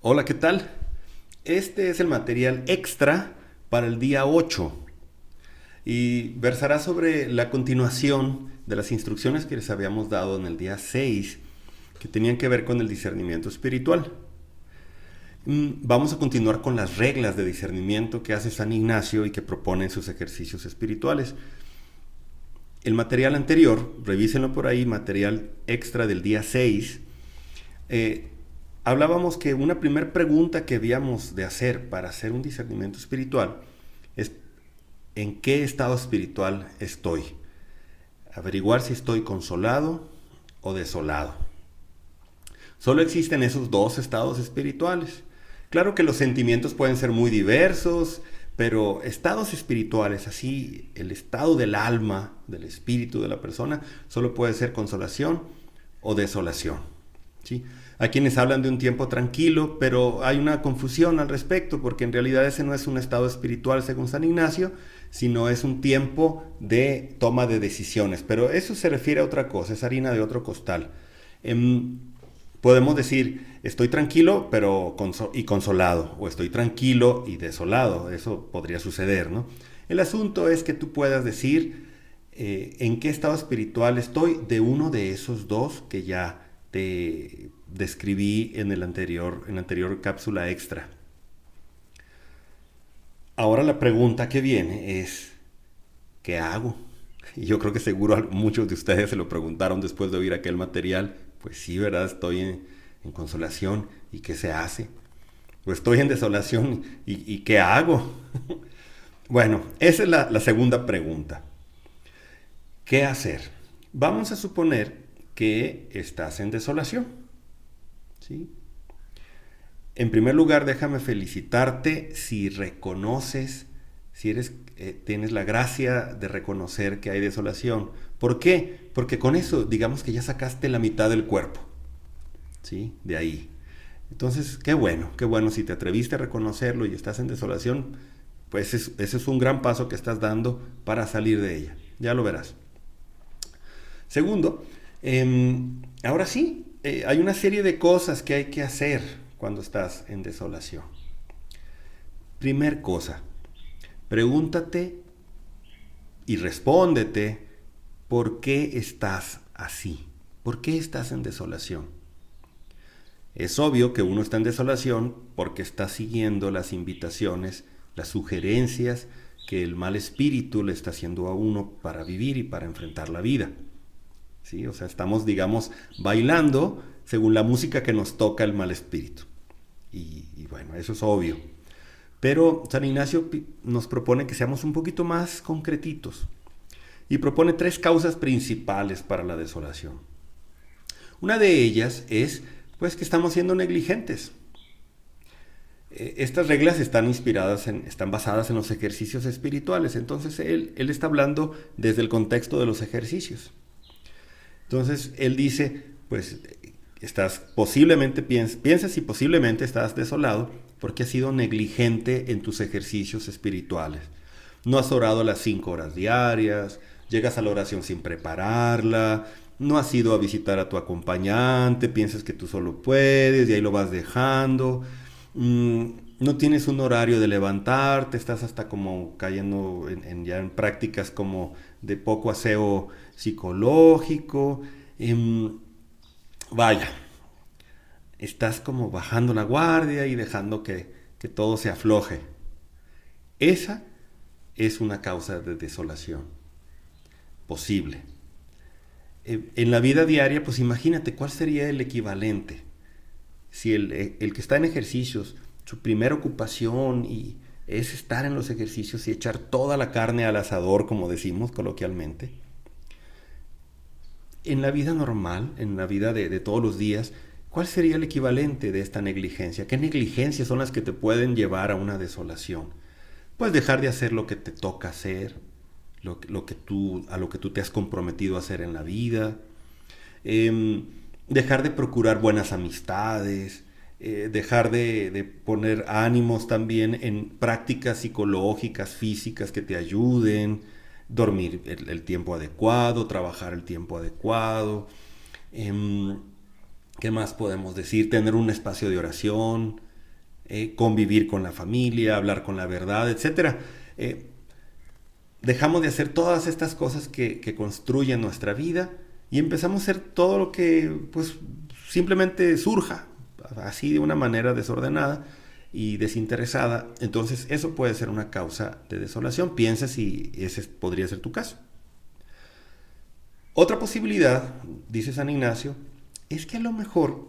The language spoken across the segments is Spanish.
Hola, ¿qué tal? Este es el material extra para el día 8 y versará sobre la continuación de las instrucciones que les habíamos dado en el día 6 que tenían que ver con el discernimiento espiritual. Vamos a continuar con las reglas de discernimiento que hace San Ignacio y que propone en sus ejercicios espirituales. El material anterior, revísenlo por ahí, material extra del día 6, hablábamos que una primera pregunta que habíamos de hacer para hacer un discernimiento espiritual es ¿en qué estado espiritual estoy? Averiguar si estoy consolado o desolado. Solo existen esos dos estados espirituales. Claro que los sentimientos pueden ser muy diversos, pero estados espirituales, así el estado del alma, del espíritu de la persona, solo puede ser consolación o desolación. ¿Sí? Hay quienes hablan de un tiempo tranquilo, pero hay una confusión al respecto, porque en realidad ese no es un estado espiritual según San Ignacio, sino es un tiempo de toma de decisiones. Pero eso se refiere a otra cosa, es harina de otro costal. Podemos decir, estoy tranquilo pero y consolado, o estoy tranquilo y desolado, eso podría suceder, ¿no? El asunto es que tú puedas decir en qué estado espiritual estoy de uno de esos dos que ya te describí en la anterior cápsula extra. Ahora la pregunta que viene es, ¿qué hago? Y yo creo que seguro muchos de ustedes se lo preguntaron después de oír aquel material. Pues sí, ¿verdad? Estoy en consolación. ¿Y qué se hace? Pues estoy en desolación. ¿Y qué hago? Bueno, esa es la segunda pregunta. ¿Qué hacer? Vamos a suponer que estás en desolación. ¿Sí? En primer lugar, déjame felicitarte si reconoces, si tienes la gracia de reconocer que hay desolación. ¿Por qué? Porque con eso, digamos que ya sacaste la mitad del cuerpo, ¿sí? De ahí. Entonces, qué bueno, si te atreviste a reconocerlo y estás en desolación, pues ese es un gran paso que estás dando para salir de ella. Ya lo verás. Segundo, ahora sí, hay una serie de cosas que hay que hacer cuando estás en desolación. Primer cosa, pregúntate y respóndete por qué estás así, por qué estás en desolación. Es obvio que uno está en desolación porque está siguiendo las invitaciones, las sugerencias que el mal espíritu le está haciendo a uno para vivir y para enfrentar la vida. ¿Sí? O sea, estamos, digamos, bailando según la música que nos toca el mal espíritu. Y bueno, eso es obvio. Pero San Ignacio nos propone que seamos un poquito más concretitos y propone tres causas principales para la desolación. Una de ellas es pues que estamos siendo negligentes. Estas reglas están basadas en los ejercicios espirituales, entonces él está hablando desde el contexto de los ejercicios. Entonces él dice, pues piensas y posiblemente estás desolado porque has sido negligente en tus ejercicios espirituales. No has orado las 5 horas diarias, llegas a la oración sin prepararla, no has ido a visitar a tu acompañante, piensas que tú solo puedes y ahí lo vas dejando. No tienes un horario de levantarte, estás hasta como cayendo ya en prácticas como de poco aseo psicológico. Vaya, estás como bajando la guardia y dejando que todo se afloje. Esa es una causa de desolación posible. En la vida diaria, pues imagínate cuál sería el equivalente. Si el que está en ejercicios, su primera ocupación es estar en los ejercicios y echar toda la carne al asador, como decimos coloquialmente. En la vida normal, en la vida de todos los días, ¿cuál sería el equivalente de esta negligencia? ¿Qué negligencias son las que te pueden llevar a una desolación? Pues dejar de hacer lo que te toca hacer, a lo que tú te has comprometido a hacer en la vida, dejar de procurar buenas amistades, dejar de poner ánimos también en prácticas psicológicas, físicas que te ayuden, dormir el tiempo adecuado, trabajar el tiempo adecuado. ¿Qué más podemos decir? Tener un espacio de oración, convivir con la familia, hablar con la verdad, etcétera. Dejamos de hacer todas estas cosas que construyen nuestra vida y empezamos a hacer todo lo que pues simplemente surja, así de una manera desordenada y desinteresada. Entonces eso puede ser una causa de desolación. Piensa si ese podría ser tu caso. Otra posibilidad, dice San Ignacio, es que a lo mejor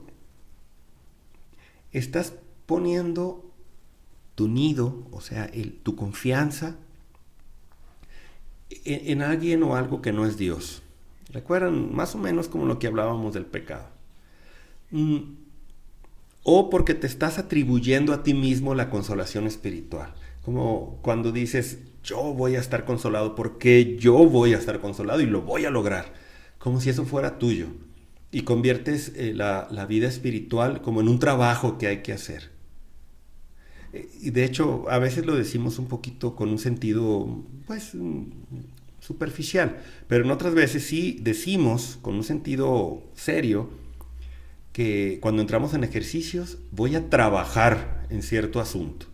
estás poniendo tu nido, o sea, tu confianza en alguien o algo que no es Dios. ¿Recuerdan? Más o menos como lo que hablábamos del pecado. O porque te estás atribuyendo a ti mismo la consolación espiritual. Como cuando dices, yo voy a estar consolado porque yo voy a estar consolado y lo voy a lograr. Como si eso fuera tuyo. Y conviertes la vida espiritual como en un trabajo que hay que hacer. Y de hecho, a veces lo decimos un poquito con un sentido, pues, superficial. Pero en otras veces sí decimos con un sentido serio que cuando entramos en ejercicios voy a trabajar en cierto asunto.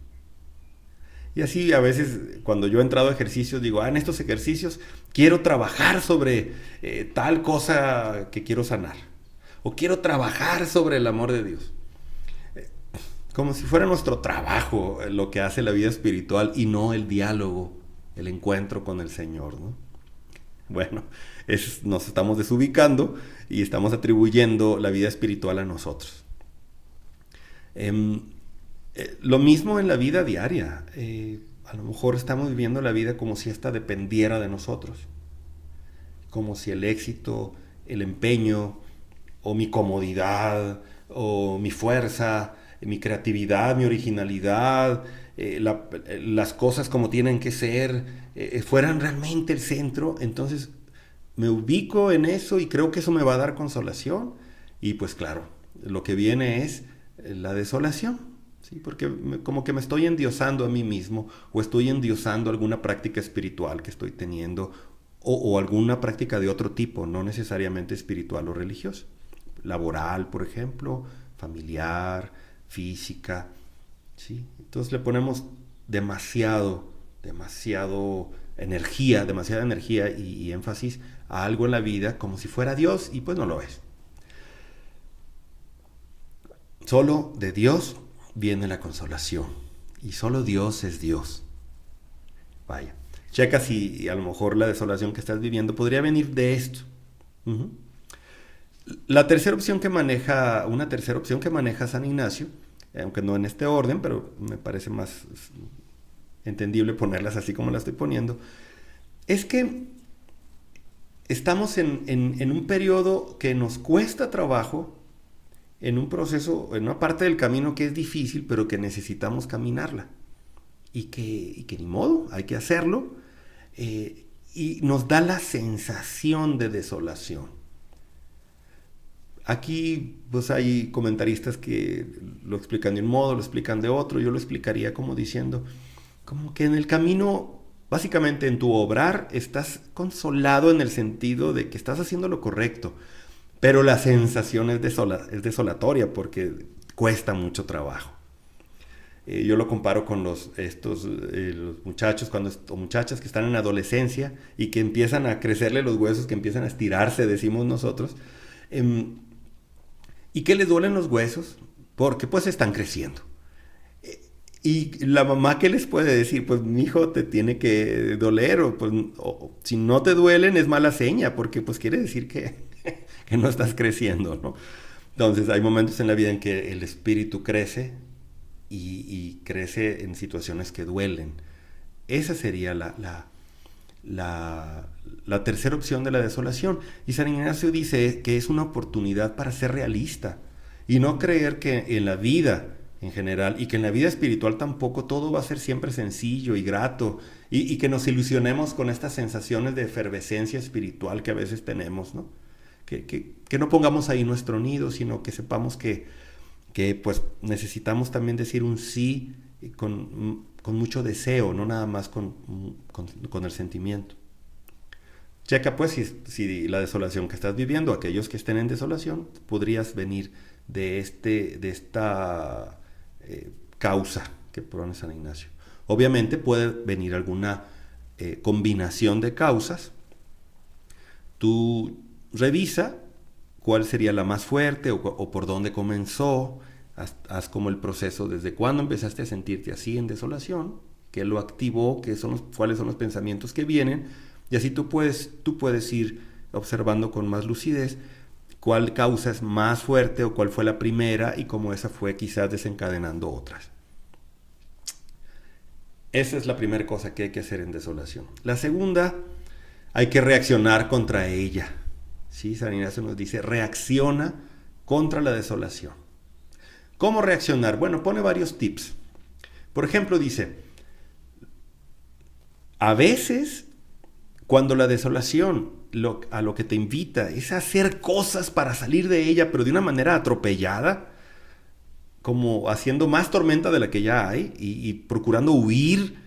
Y así a veces cuando yo he entrado a ejercicios digo, en estos ejercicios quiero trabajar sobre tal cosa que quiero sanar. O quiero trabajar sobre el amor de Dios. Como si fuera nuestro trabajo lo que hace la vida espiritual y no el diálogo, el encuentro con el Señor, ¿no? Bueno, nos estamos desubicando y estamos atribuyendo la vida espiritual a nosotros. Lo mismo en la vida diaria. A lo mejor estamos viviendo la vida como si esta dependiera de nosotros. Como si el éxito, el empeño, o mi comodidad, o mi fuerza, mi creatividad, mi originalidad, las cosas como tienen que ser, fueran realmente el centro. Entonces me ubico en eso y creo que eso me va a dar consolación. Y pues claro, lo que viene es la desolación, ¿sí? Porque como que me estoy endiosando a mí mismo o estoy endiosando alguna práctica espiritual que estoy teniendo o alguna práctica de otro tipo, no necesariamente espiritual o religiosa. Laboral, por ejemplo, familiar, física, ¿sí? Entonces le ponemos demasiada energía y énfasis a algo en la vida como si fuera Dios y pues no lo es. Solo de Dios viene la consolación y solo Dios es Dios. Vaya, checa si a lo mejor la desolación que estás viviendo podría venir de esto. Uh-huh. Una tercera opción que maneja San Ignacio, aunque no en este orden, pero me parece más entendible ponerlas así como las estoy poniendo, es que estamos en un periodo que nos cuesta trabajo, en un proceso, en una parte del camino que es difícil, pero que necesitamos caminarla. Y que ni modo, hay que hacerlo. Y nos da la sensación de desolación. Aquí pues hay comentaristas que lo explican de un modo, lo explican de otro. Yo lo explicaría como diciendo, como que en el camino, básicamente en tu obrar, estás consolado en el sentido de que estás haciendo lo correcto. Pero la sensación es desolatoria porque cuesta mucho trabajo. Yo lo comparo con los muchachos o muchachas que están en adolescencia y que empiezan a crecerle los huesos, que empiezan a estirarse, decimos nosotros. ¿Y qué les duelen los huesos? Porque pues están creciendo. Y la mamá, ¿qué les puede decir? Pues mi hijo te tiene que doler, o si no te duelen es mala seña, porque pues quiere decir que no estás creciendo, ¿no? Entonces hay momentos en la vida en que el espíritu crece y crece en situaciones que duelen. Esa sería la tercera opción de la desolación. Y San Ignacio dice que es una oportunidad para ser realista y no creer que en la vida en general y que en la vida espiritual tampoco todo va a ser siempre sencillo y grato y que nos ilusionemos con estas sensaciones de efervescencia espiritual que a veces tenemos, ¿no? Que no pongamos ahí nuestro nido, sino que sepamos que pues necesitamos también decir un sí con mucho deseo, no nada más con el sentimiento. Checa pues si la desolación que estás viviendo, aquellos que estén en desolación, podrías venir de esta causa que pone San Ignacio. Obviamente puede venir alguna combinación de causas. Tú revisa cuál sería la más fuerte o por dónde comenzó. Haz como el proceso desde cuándo empezaste a sentirte así en desolación, qué lo activó, cuáles son los pensamientos que vienen, y así tú puedes ir observando con más lucidez cuál causa es más fuerte o cuál fue la primera y cómo esa fue quizás desencadenando otras. Esa es la primera cosa que hay que hacer en desolación. La segunda, hay que reaccionar contra ella. ¿Sí? San Ignacio nos dice, reacciona contra la desolación. ¿Cómo reaccionar? Bueno, pone varios tips. Por ejemplo, dice, a veces, cuando la desolación a lo que te invita es a hacer cosas para salir de ella, pero de una manera atropellada, como haciendo más tormenta de la que ya hay y procurando huir,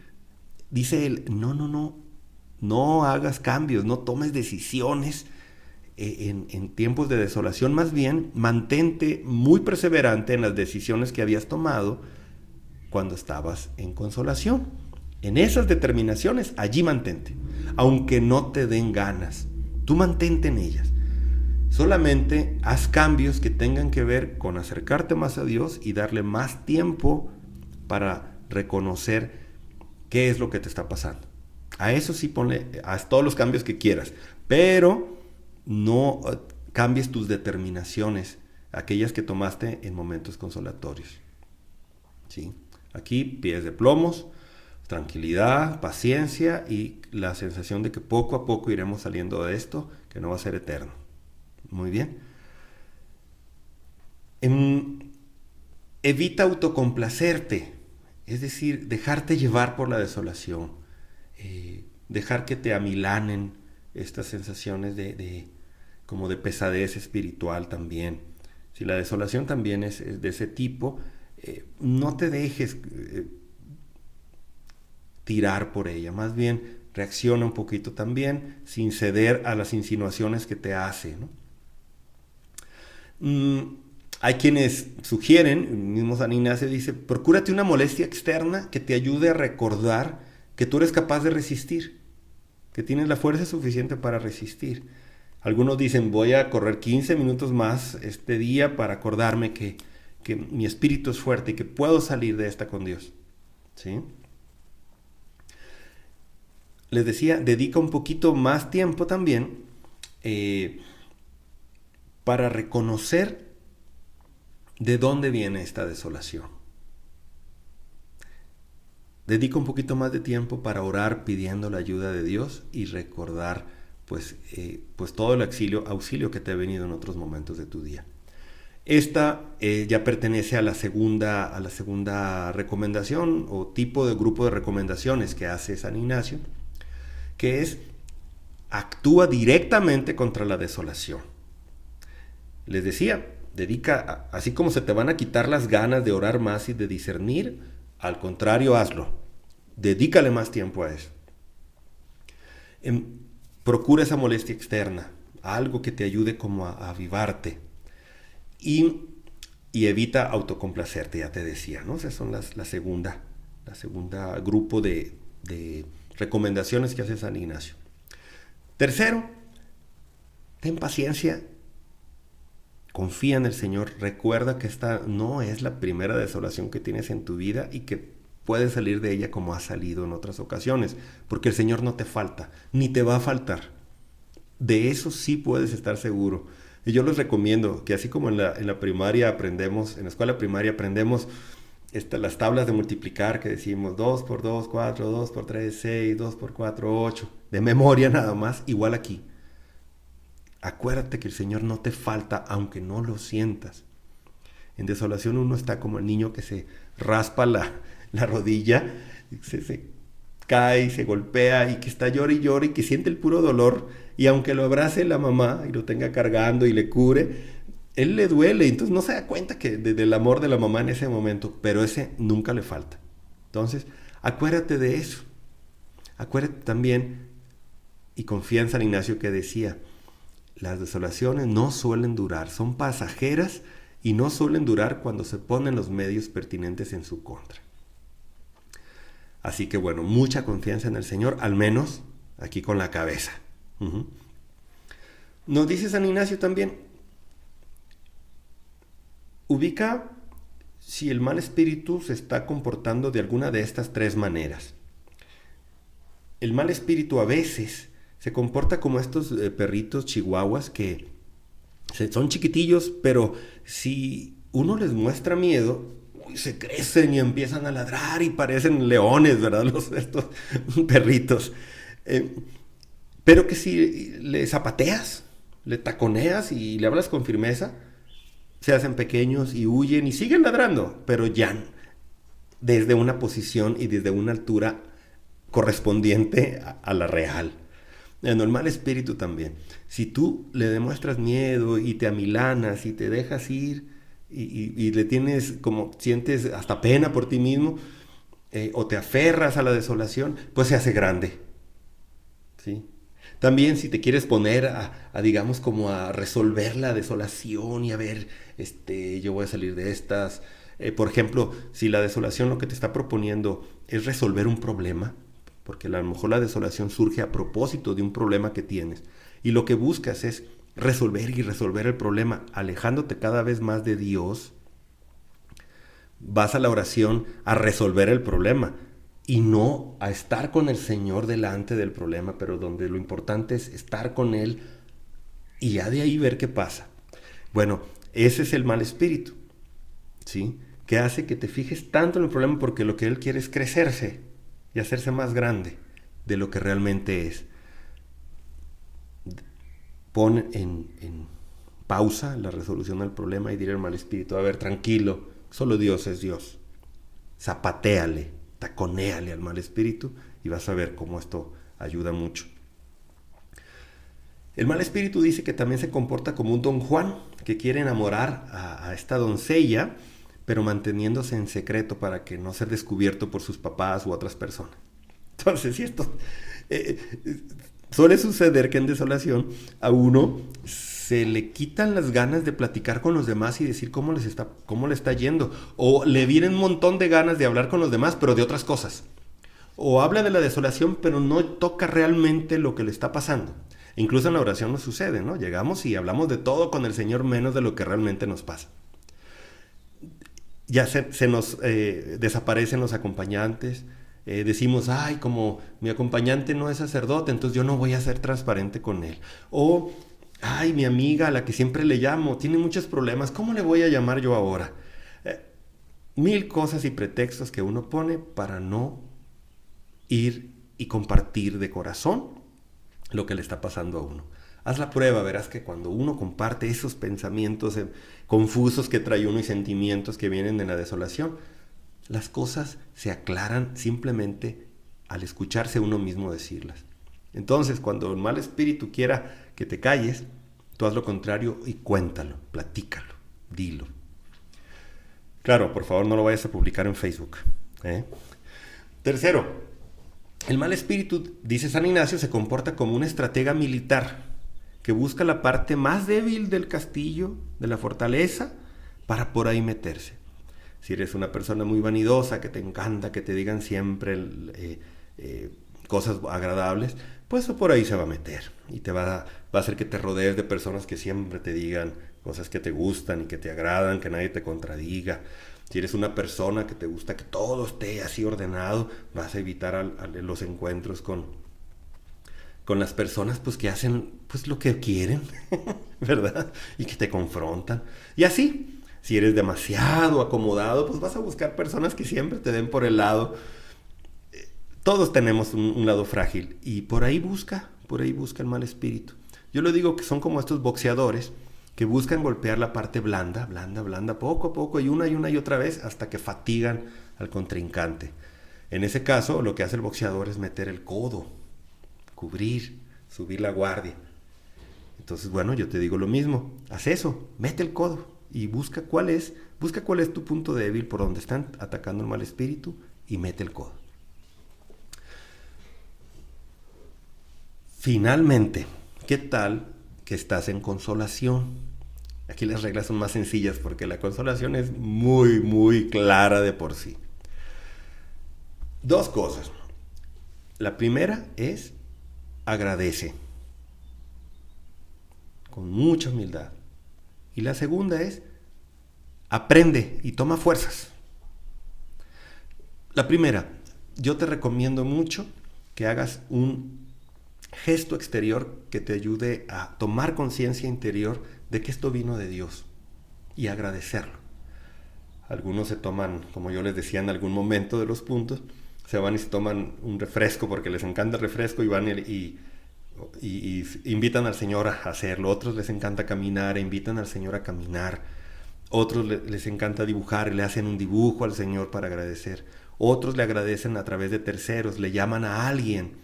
dice él, no hagas cambios, no tomes decisiones en tiempos de desolación, más bien mantente muy perseverante en las decisiones que habías tomado cuando estabas en consolación. En esas determinaciones, allí mantente, aunque no te den ganas, tú mantente en ellas. Solamente haz cambios que tengan que ver con acercarte más a Dios y darle más tiempo para reconocer qué es lo que te está pasando. A eso sí haz todos los cambios que quieras, pero no cambies tus determinaciones, aquellas que tomaste en momentos consolatorios. ¿Sí? Aquí pies de plomos, tranquilidad, paciencia y la sensación de que poco a poco iremos saliendo de esto, que no va a ser eterno. Muy bien. Evita autocomplacerte, es decir, dejarte llevar por la desolación, dejar que te amilanen estas sensaciones como de pesadez espiritual también. Si la desolación también es de ese tipo, no te dejes tirar por ella, más bien reacciona un poquito también sin ceder a las insinuaciones que te hace, ¿no? Hay quienes sugieren, el mismo San Ignacio dice, procúrate una molestia externa que te ayude a recordar que tú eres capaz de resistir, que tienes la fuerza suficiente para resistir. Algunos dicen, voy a correr 15 minutos más este día para acordarme que mi espíritu es fuerte y que puedo salir de esta con Dios. ¿Sí? Les decía, dedica un poquito más tiempo también para reconocer de dónde viene esta desolación. Dedica un poquito más de tiempo para orar pidiendo la ayuda de Dios y recordar pues todo el auxilio que te ha venido en otros momentos de tu día. Esta ya pertenece a la segunda recomendación o tipo de grupo de recomendaciones que hace San Ignacio, que es actúa directamente contra la desolación. Les decía, así como se te van a quitar las ganas de orar más y de discernir, al contrario, hazlo. Dedícale más tiempo a eso. Procura esa molestia externa, algo que te ayude como a avivarte. Y evita autocomplacerte, ya te decía, ¿no? Esas son la segunda grupo de recomendaciones que hace San Ignacio. Tercero, ten paciencia. Confía en el Señor. Recuerda que esta no es la primera desolación que tienes en tu vida y que puedes salir de ella como has salido en otras ocasiones, porque el Señor no te falta, ni te va a faltar. De eso sí puedes estar seguro. Y yo les recomiendo que así como en la primaria aprendemos, en la escuela primaria aprendemos las tablas de multiplicar que decimos 2 por 2, 4, 2 por 3, 6, 2 por 4, 8, de memoria nada más, igual aquí. Acuérdate que el Señor no te falta, aunque no lo sientas. En desolación uno está como el niño que se raspa la rodilla, se cae, se golpea y que está llore y llore y que siente el puro dolor. Y aunque lo abrace la mamá y lo tenga cargando y le cure, él le duele. Entonces no se da cuenta del amor de la mamá en ese momento, pero ese nunca le falta. Entonces, acuérdate de eso. Acuérdate también y confía en San Ignacio que decía, las desolaciones no suelen durar, son pasajeras y no suelen durar cuando se ponen los medios pertinentes en su contra. Así que bueno, mucha confianza en el Señor, al menos aquí con la cabeza. Nos dice San Ignacio también, ubica si el mal espíritu se está comportando de alguna de estas tres maneras. El mal espíritu a veces se comporta como estos perritos chihuahuas que son chiquitillos, pero si uno les muestra miedo, se crecen y empiezan a ladrar y parecen leones, ¿verdad? Estos perritos. Pero que si le zapateas, le taconeas y le hablas con firmeza, se hacen pequeños y huyen y siguen ladrando, pero ya desde una posición y desde una altura correspondiente a la real. El mal espíritu también. Si tú le demuestras miedo y te amilanas y te dejas ir y le tienes como sientes hasta pena por ti mismo, o te aferras a la desolación, pues se hace grande. ¿Sí? También si te quieres poner digamos como a resolver la desolación y a ver, yo voy a salir de estas. Por ejemplo, si la desolación lo que te está proponiendo es resolver un problema, porque a lo mejor la desolación surge a propósito de un problema que tienes, y lo que buscas es resolver el problema, alejándote cada vez más de Dios, vas a la oración a resolver el problema, y no a estar con el Señor delante del problema, pero donde lo importante es estar con Él y ya de ahí ver qué pasa. Bueno, ese es el mal espíritu, ¿sí? Que hace que te fijes tanto en el problema porque lo que él quiere es crecerse y hacerse más grande de lo que realmente es. Pon en pausa la resolución del problema y dile al mal espíritu, a ver, tranquilo, solo Dios es Dios. Zapatéale, taconéale al mal espíritu y vas a ver cómo esto ayuda mucho. El mal espíritu dice que también se comporta como un don Juan que quiere enamorar a esta doncella, pero manteniéndose en secreto para que no sea descubierto por sus papás u otras personas. Entonces, si esto suele suceder que en desolación a uno se le quitan las ganas de platicar con los demás y decir cómo le está yendo, o le vienen un montón de ganas de hablar con los demás, pero de otras cosas. O habla de la desolación, pero no toca realmente lo que le está pasando. Incluso en la oración nos sucede, ¿no? Llegamos y hablamos de todo con el Señor menos de lo que realmente nos pasa. Ya se nos desaparecen los acompañantes. Decimos, ay, como mi acompañante no es sacerdote, entonces yo no voy a ser transparente con él. O, ay, mi amiga a la que siempre le llamo, tiene muchos problemas, ¿cómo le voy a llamar yo ahora? Mil cosas y pretextos que uno pone para no ir y compartir de corazón lo que le está pasando a uno. Haz la prueba, verás que cuando uno comparte esos pensamientos confusos que trae uno y sentimientos que vienen de la desolación, las cosas se aclaran simplemente al escucharse uno mismo decirlas. Entonces, cuando el mal espíritu quiera que te calles, tú haz lo contrario y cuéntalo, platícalo, dilo. Claro, por favor no lo vayas a publicar en Facebook. Tercero, el mal espíritu, dice San Ignacio, se comporta como un estratega militar que busca la parte más débil del castillo, de la fortaleza, para por ahí meterse. Si eres una persona muy vanidosa, que te encanta que te digan siempre cosas agradables, pues por ahí se va a meter y te va a hacer que te rodees de personas que siempre te digan cosas que te gustan y que te agradan, que nadie te contradiga. Si eres una persona que te gusta que todo esté así ordenado, vas a evitar los encuentros con las personas pues que hacen pues lo que quieren, ¿verdad? Y que te confrontan. Y así, si eres demasiado acomodado, pues vas a buscar personas que siempre te den por el lado. Todos tenemos un lado frágil y por ahí busca el mal espíritu. Yo le digo que son como estos boxeadores que buscan golpear la parte blanda, poco a poco, y una y otra vez, hasta que fatigan al contrincante. En ese caso, lo que hace el boxeador es meter el codo, cubrir, subir la guardia. Entonces, bueno, yo te digo lo mismo, haz eso, mete el codo y busca cuál es tu punto débil por donde están atacando el mal espíritu y mete el codo. Finalmente, ¿qué tal que estás en consolación? Aquí las reglas son más sencillas porque la consolación es muy, muy clara de por sí. Dos cosas. La primera es agradece con mucha humildad. Y la segunda es aprende y toma fuerzas. La primera, yo te recomiendo mucho que hagas un gesto exterior que te ayude a tomar conciencia interior de que esto vino de Dios y agradecerlo. Algunos se toman, como yo les decía en algún momento de los puntos, se van y se toman un refresco porque les encanta el refresco y van y invitan al Señor a hacerlo. Otros les encanta caminar e invitan al Señor a caminar. Otros les encanta dibujar y le hacen un dibujo al Señor para agradecer. Otros le agradecen a través de terceros, le llaman a alguien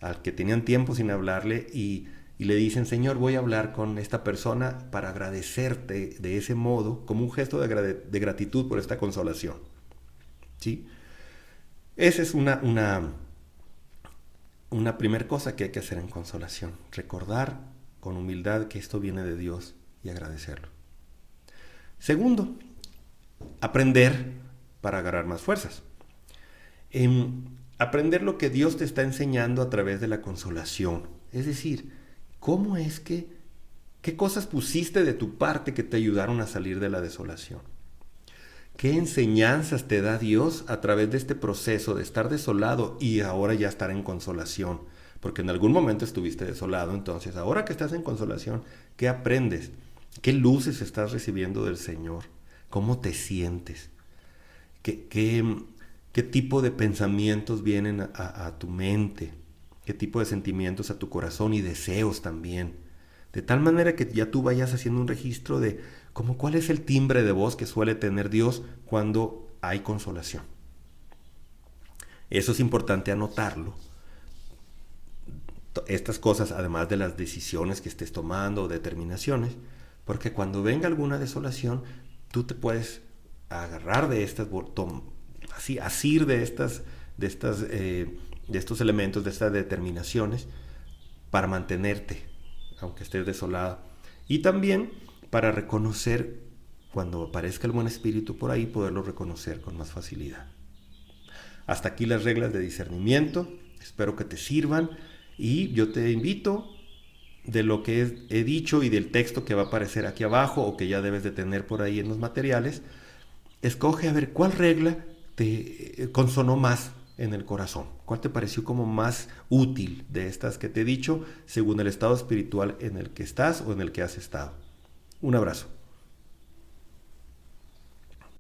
al que tenían tiempo sin hablarle y le dicen, Señor, voy a hablar con esta persona para agradecerte de ese modo, como un gesto de gratitud por esta consolación. ¿Sí? Esa es una primera cosa que hay que hacer en consolación, recordar con humildad que esto viene de Dios y agradecerlo. Segundo, aprender para agarrar más fuerzas. Aprender lo que Dios te está enseñando a través de la consolación. Es decir, ¿cómo es qué cosas pusiste de tu parte que te ayudaron a salir de la desolación? ¿Qué enseñanzas te da Dios a través de este proceso de estar desolado y ahora ya estar en consolación? Porque en algún momento estuviste desolado, entonces ahora que estás en consolación, ¿qué aprendes? ¿Qué luces estás recibiendo del Señor? ¿Cómo te sientes? ¿Qué tipo de pensamientos vienen a tu mente? ¿Qué tipo de sentimientos a tu corazón y deseos también? De tal manera que ya tú vayas haciendo un registro de como cuál es el timbre de voz que suele tener Dios cuando hay consolación. Eso es importante anotarlo. Estas cosas, además de las decisiones que estés tomando o determinaciones, porque cuando venga alguna desolación, tú te puedes agarrar de estas, asir de estos elementos, de estas determinaciones, para mantenerte, aunque estés desolado. Y también para reconocer, cuando aparezca el buen espíritu por ahí, poderlo reconocer con más facilidad. Hasta aquí las reglas de discernimiento. Espero que te sirvan. Y yo te invito, de lo que he dicho y del texto que va a aparecer aquí abajo o que ya debes de tener por ahí en los materiales, escoge a ver cuál regla te consonó más en el corazón, cuál te pareció como más útil de estas que te he dicho según el estado espiritual en el que estás o en el que has estado. Un abrazo.